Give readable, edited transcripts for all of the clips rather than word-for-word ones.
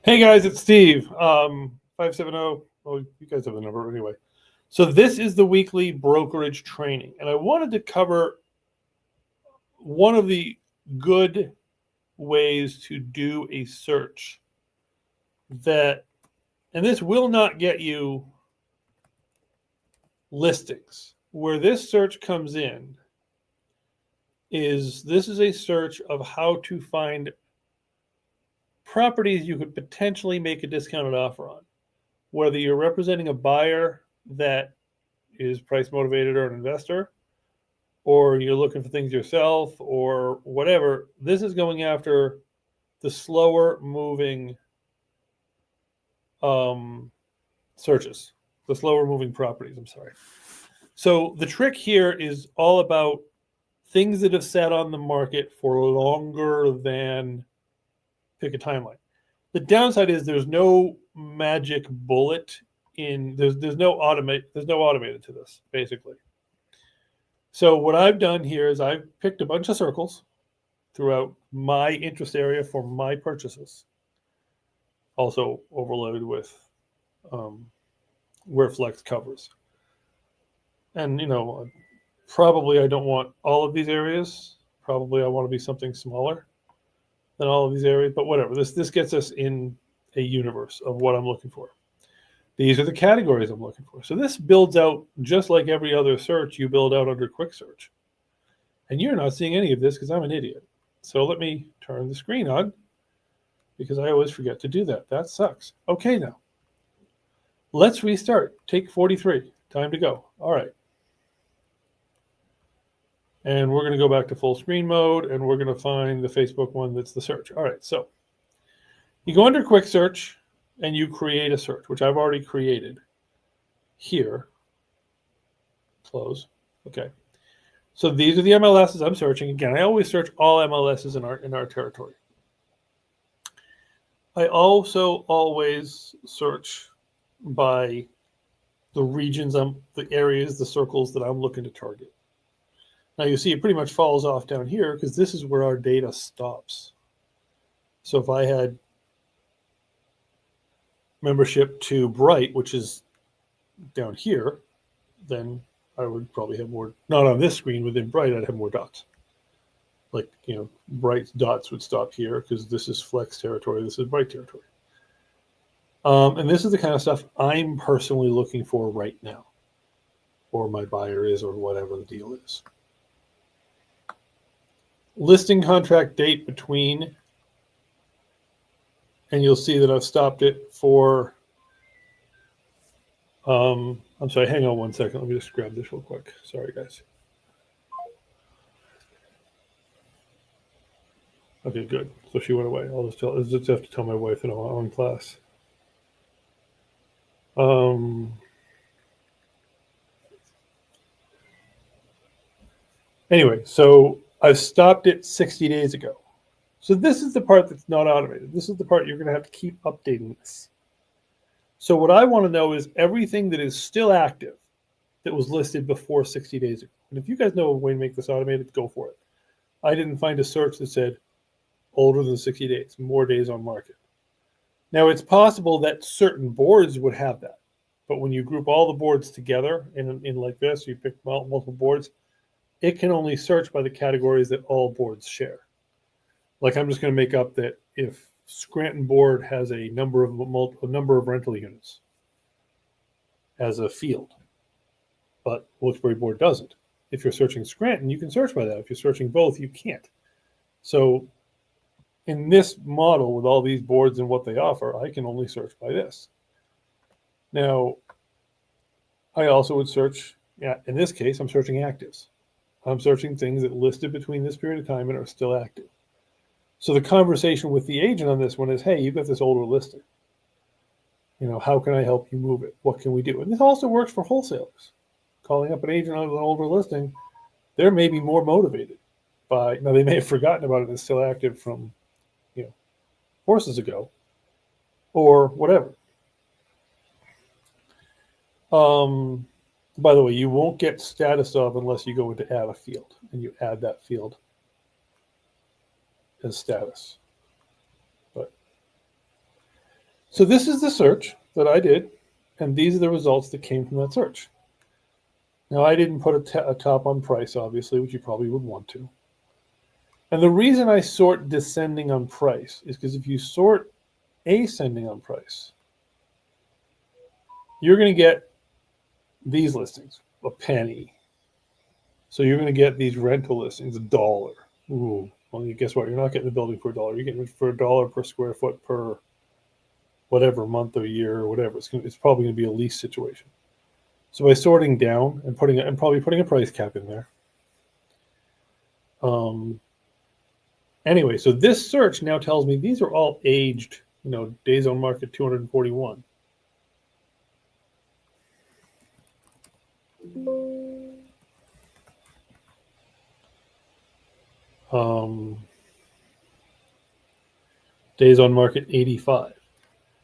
Hey guys, it's Steve. 570. Oh, you guys have the number anyway. So this is the weekly brokerage training, and I wanted to cover one of the good ways to do a search that, and this will not get you listings. Where this search comes in is this is a search of how to find properties you could potentially make a discounted offer on, whether you're representing a buyer that is price motivated or an investor, or you're looking for things yourself or whatever. This is going after the slower moving searches, the slower moving properties. I'm sorry. So the trick here is all about things that have sat on the market for longer than pick a timeline. The downside is there's no magic bullet there's no automated to this, basically. So what I've done here is I've picked a bunch of circles throughout my interest area for my purchases, also overlaid with where Flex covers. And probably I don't want all of these areas. Probably I want to be something smaller than all of these areas, but whatever. This gets us in a universe of what I'm looking for. These are the categories I'm looking for. So this builds out just like every other search you build out under quick search. And you're not seeing any of this because I'm an idiot. So let me turn the screen on because I always forget to do that. That sucks. Okay, now let's restart. Take 43. Time to go. All right. And we're going to go back to full screen mode, and we're going to find the Facebook one that's the search. All right, so you go under quick search and you create a search, which I've already created here. Close. Okay. So these are the MLSs I'm searching. Again, I always search all MLSs in our territory. I also always search by the regions, the areas, the circles that I'm looking to target. Now you see it pretty much falls off down here because this is where our data stops. So if I had membership to Bright, which is down here, then I would probably have more, not on this screen, within Bright, I'd have more dots. Like, Bright's dots would stop here because this is Flex territory, this is Bright territory. And this is the kind of stuff I'm personally looking for right now, or my buyer is, or whatever the deal is. Listing contract date between, and you'll see that I've stopped it for, I'm sorry, hang on one second. Let me just grab this real quick. Sorry, guys. Okay, good. So she went away. I'll just have to tell my wife that I'm on class. Anyway, so I've stopped it 60 days ago. So this is the part that's not automated. This is the part you're going to have to keep updating this. So what I want to know is everything that is still active that was listed before 60 days ago. And if you guys know a way to make this automated, go for it. I didn't find a search that said older than 60 days, more days on market. Now, it's possible that certain boards would have that. But when you group all the boards together in like this, you pick multiple boards, it can only search by the categories that all boards share. Like I'm just going to make up that if Scranton board has a number of rental units as a field, but Wilkes-Barre board doesn't. If you're searching Scranton, you can search by that. If you're searching both, you can't. So in this model with all these boards and what they offer, I can only search by this. Now, I also would search, in this case, I'm searching actives. I'm searching things that listed between this period of time and are still active. So the conversation with the agent on this one is, hey, you've got this older listing. How can I help you move it? What can we do? And this also works for wholesalers. Calling up an agent on an older listing, they're maybe more motivated by, now they may have forgotten about it and it's still active from, horses ago or whatever. By the way, you won't get status of unless you go into add a field and you add that field as status. But So this is the search that I did, and these are the results that came from that search. Now, I didn't put a top on price, obviously, which you probably would want to. And the reason I sort descending on price is because if you sort ascending on price, you're going to get these listings, a penny. So you're going to get these rental listings, $1. Ooh, well, guess what? You're not getting the building for $1. You're getting it for $1 per square foot per whatever month or year or whatever. It's probably going to be a lease situation. So by sorting down and probably putting a price cap in there. Anyway, so this search now tells me these are all aged, days on market 241. Days on market 85.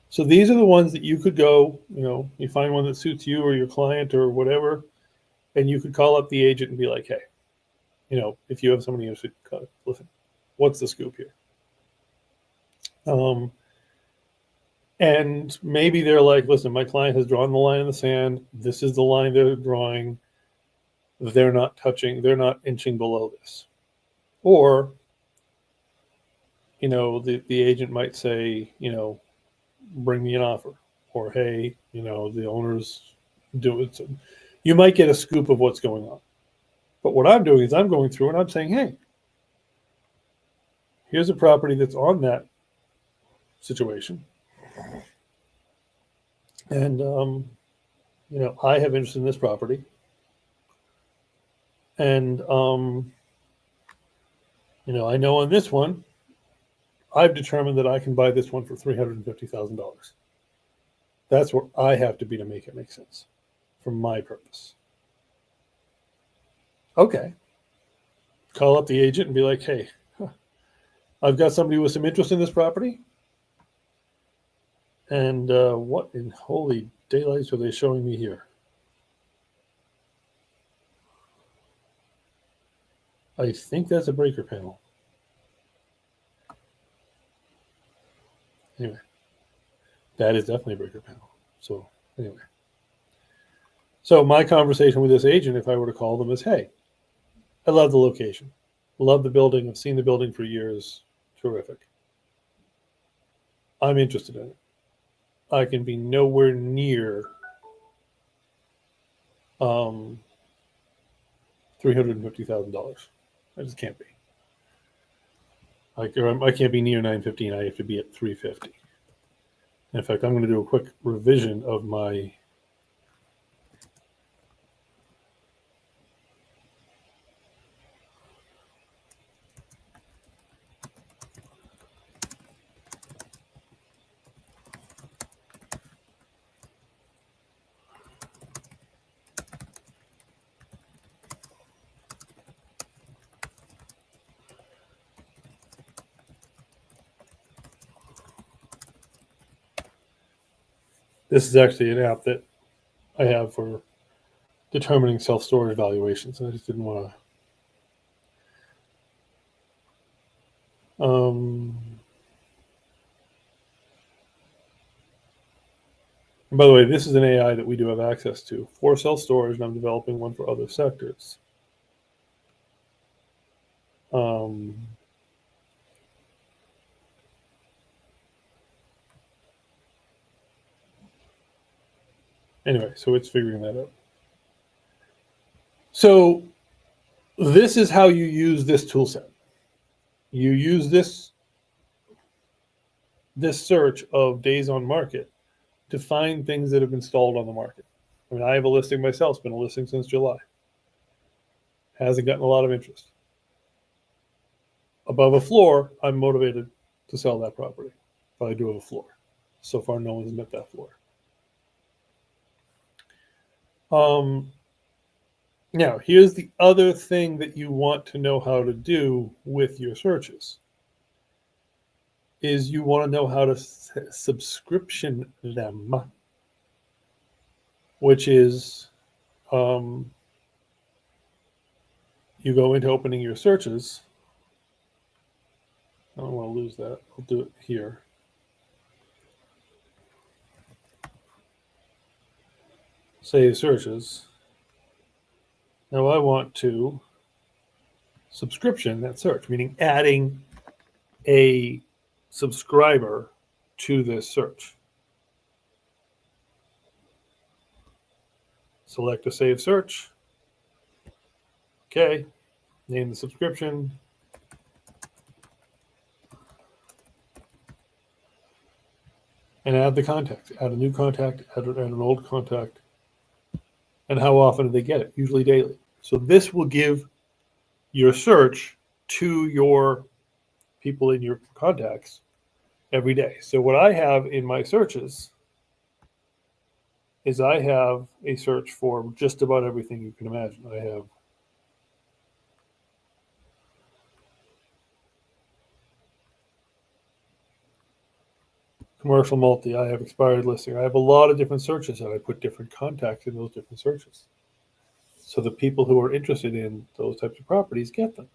So these are the ones that you could go, you find one that suits you or your client or whatever, and you could call up the agent and be like, hey, if you have somebody interested, listen, what's the scoop here? And maybe they're like, listen, my client has drawn the line in the sand. This is the line they're drawing. They're not inching below this. Or, the agent might say, bring me an offer. Or, hey, the owners do it. So you might get a scoop of what's going on. But what I'm doing is I'm going through and I'm saying, hey, here's a property that's on that situation. And, I have interest in this property. And, I know on this one, I've determined that I can buy this one for $350,000. That's where I have to be to make it make sense for my purpose. Okay. Call up the agent and be like, hey, I've got somebody with some interest in this property. And what in holy daylights are they showing me here? I think that's a breaker panel. Anyway, that is definitely a breaker panel. So anyway. So my conversation with this agent, if I were to call them, is, hey, I love the location. Love the building. I've seen the building for years. Terrific. I'm interested in it. I can be nowhere near $350,000. I just can't be. I can't be near 915. I have to be at 350. In fact, I'm going to do a quick revision of my This is actually an app that I have for determining self-storage valuations. I just didn't want to. And by the way, this is an AI that we do have access to for self-storage, and I'm developing one for other sectors. Anyway, so it's figuring that out. So this is how you use this tool set. You use this search of days on market to find things that have been stalled on the market. I mean, I have a listing myself. It's been a listing since July. Hasn't gotten a lot of interest. Above a floor, I'm motivated to sell that property. But I do have a floor. So far, no one's met that floor. Now, here's the other thing that you want to know how to do with your searches. Is you want to know how to subscription them, which is you go into opening your searches. I don't want to lose that. I'll do it here. save searches. Now I want to subscription that search, meaning adding a subscriber to this search. Select a save search. Okay, name the subscription. And add the contact. Add a new contact, add an old contact. And how often do they get it? Usually daily. So this will give your search to your people in your contacts every day. So what I have in my searches is I have a search for just about everything you can imagine. I have commercial multi, I have expired listing. I have a lot of different searches and I put different contacts in those different searches. So the people who are interested in those types of properties get them.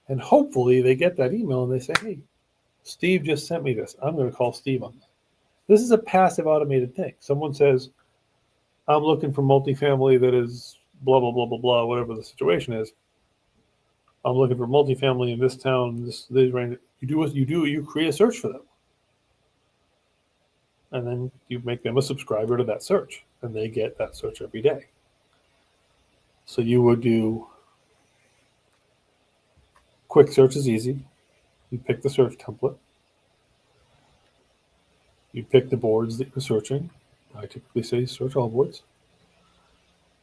And hopefully they get that email and they say, hey, Steve just sent me this. I'm going to call Steve on that. This is a passive automated thing. Someone says, I'm looking for multifamily that is blah, blah, blah, blah, blah, whatever the situation is. I'm looking for multifamily in this town, this range. You do what you do, you create a search for them. And then you make them a subscriber to that search, and they get that search every day. So you would do quick search is easy. You pick the search template. You pick the boards that you're searching. I typically say search all boards.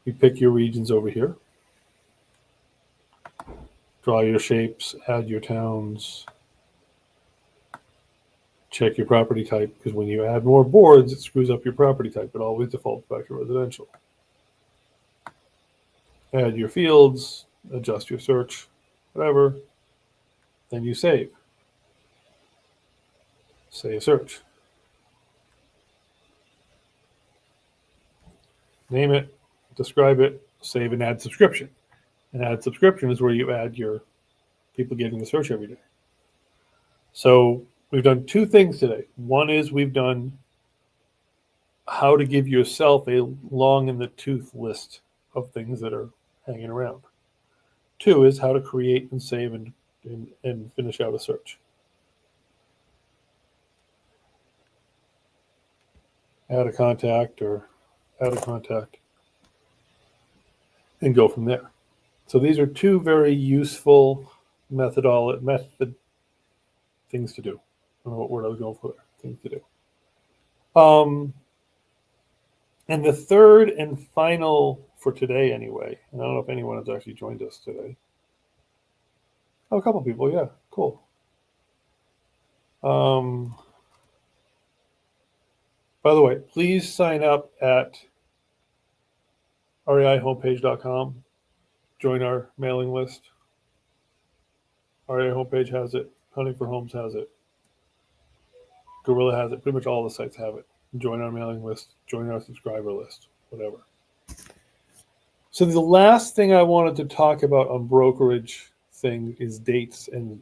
You pick your regions over here. Draw your shapes, add your towns. Check your property type, because when you add more boards, it screws up your property type. It always defaults back to residential. Add your fields, adjust your search, whatever. Then you save. Save search. Name it, describe it, save and add subscription. And add subscription is where you add your people getting the search every day. So we've done two things today. One is we've done how to give yourself a long in the tooth list of things that are hanging around. Two is how to create and save and finish out a search. Add a contact or add a contact and go from there. So these are two very useful method things to do. I don't know what word I was going for there. Things to do. And the third and final for today anyway, and I don't know if anyone has actually joined us today. Oh, a couple people, yeah, cool. By the way, please sign up at reihomepage.com. Join our mailing list. REI homepage has it. Hunting for Homes has it. Gorilla has it. Pretty much all the sites have it. Join our mailing list. Join our subscriber list. Whatever. So the last thing I wanted to talk about on brokerage thing is dates and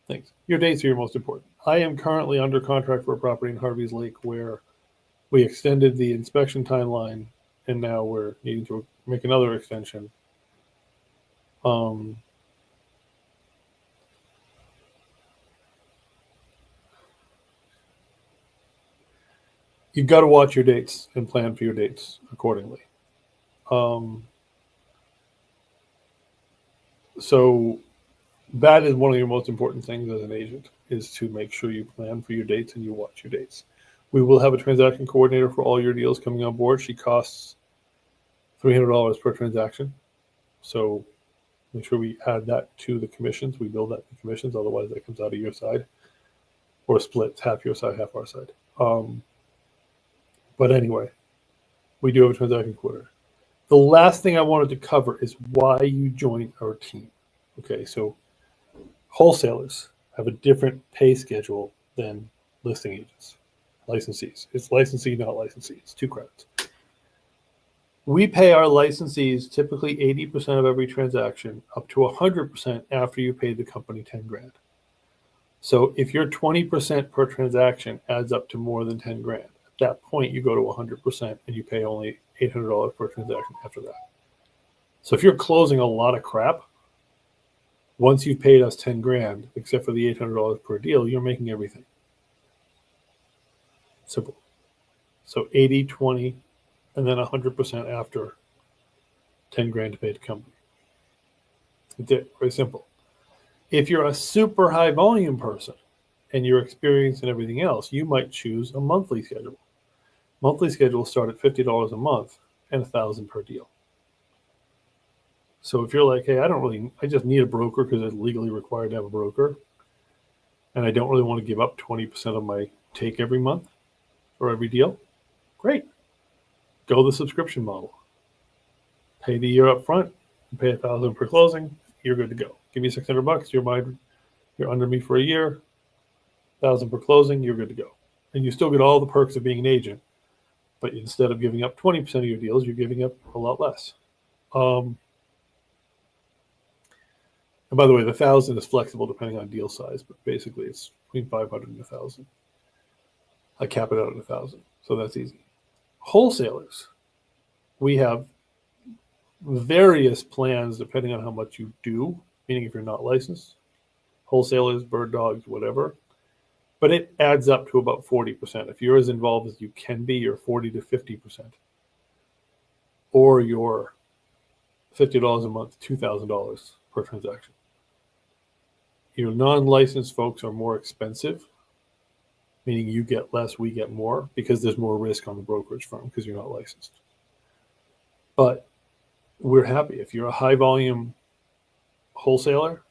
things. Your dates are your most important. I am currently under contract for a property in Harvey's Lake where we extended the inspection timeline, and now we're needing to make another extension. You've got to watch your dates and plan for your dates accordingly. So that is one of your most important things as an agent, is to make sure you plan for your dates and you watch your dates. We will have a transaction coordinator for all your deals coming on board. She costs $300 per transaction. So make sure we add that to the commissions. We bill that to commissions. Otherwise, that comes out of your side, or splits, half your side, half our side. But anyway, we do have a transaction coordinator. The last thing I wanted to cover is why you join our team. Okay, so wholesalers have a different pay schedule than listing agents, licensees. It's licensee, not licensee. It's two credits. We pay our licensees typically 80% of every transaction, up to 100% after you pay the company 10 grand. So if you're 20% per transaction adds up to more than 10 grand. that point, you go to 100% and you pay only $800 per transaction after that. So if you're closing a lot of crap, once you've paid us 10 grand, except for the $800 per deal, you're making everything. Simple. So 80, 20, and then 100% after 10 grand to pay the company. That's it. Very simple. If you're a super high volume person and your experience and everything else, you might choose a monthly schedule. Monthly schedules start at $50 a month and $1,000 per deal. So if you're like, hey, I just need a broker because it's legally required to have a broker, and I don't really want to give up 20% of my take every month or every deal, great. Go the subscription model. Pay the year up front, pay $1,000 per closing, you're good to go. Give me $600, you're under me for a year, $1,000 per closing, you're good to go. And you still get all the perks of being an agent, but instead of giving up 20% of your deals, you're giving up a lot less. And by the way, the 1,000 is flexible depending on deal size, but basically it's between 500 and 1,000. I cap it out at 1,000, so that's easy. Wholesalers, we have various plans depending on how much you do, meaning if you're not licensed, wholesalers, bird dogs, whatever, but it adds up to about 40%. If you're as involved as you can be, you're 40 to 50%. Or you're $50 a month, $2,000 per transaction. Your non-licensed folks are more expensive, meaning you get less, we get more, because there's more risk on the brokerage firm because you're not licensed. But we're happy. If you're a high volume wholesaler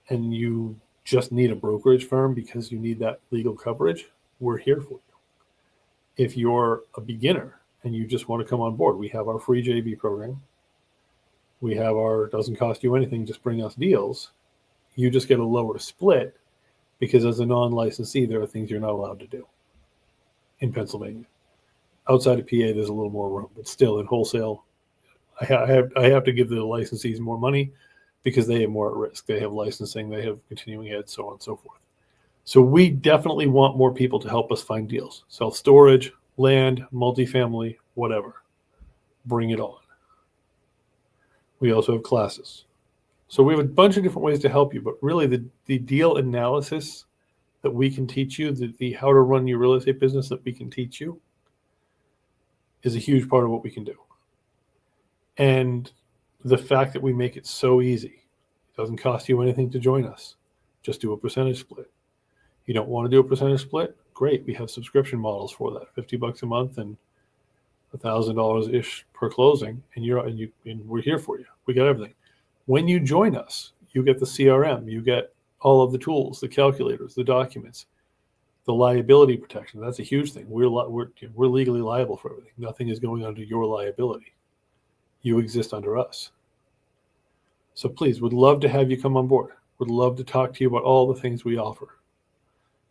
and you just need a brokerage firm because you need that legal coverage, we're here for you. If you're a beginner and you just want to come on board, we have our free JV program. We have our doesn't cost you anything, just bring us deals. You just get a lower split because as a non-licensee, there are things you're not allowed to do in Pennsylvania. Outside of PA, there's a little more room, but still in wholesale, I have to give the licensees more money because they have more at risk. They have licensing, they have continuing ed, so on and so forth. So we definitely want more people to help us find deals. Self-storage, land, multifamily, whatever. Bring it on. We also have classes. So we have a bunch of different ways to help you, but really the deal analysis that we can teach you, the how to run your real estate business that we can teach you is a huge part of what we can do. And the fact that we make it so easy, it doesn't cost you anything to join us. Just do a percentage split. You don't want to do a percentage split? Great. We have subscription models for that. $50 a month and $1,000 ish per closing, and we're here for you. We got everything. When you join us, you get the CRM, you get all of the tools, the calculators, the documents, the liability protection. That's a huge thing. We're legally liable for everything. Nothing is going under your liability. You exist under us. So please, would love to have you come on board. Would love to talk to you about all the things we offer.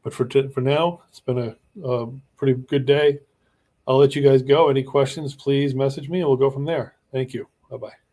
But for now, it's been a pretty good day. I'll let you guys go. Any questions, please message me and we'll go from there. Thank you. Bye-bye.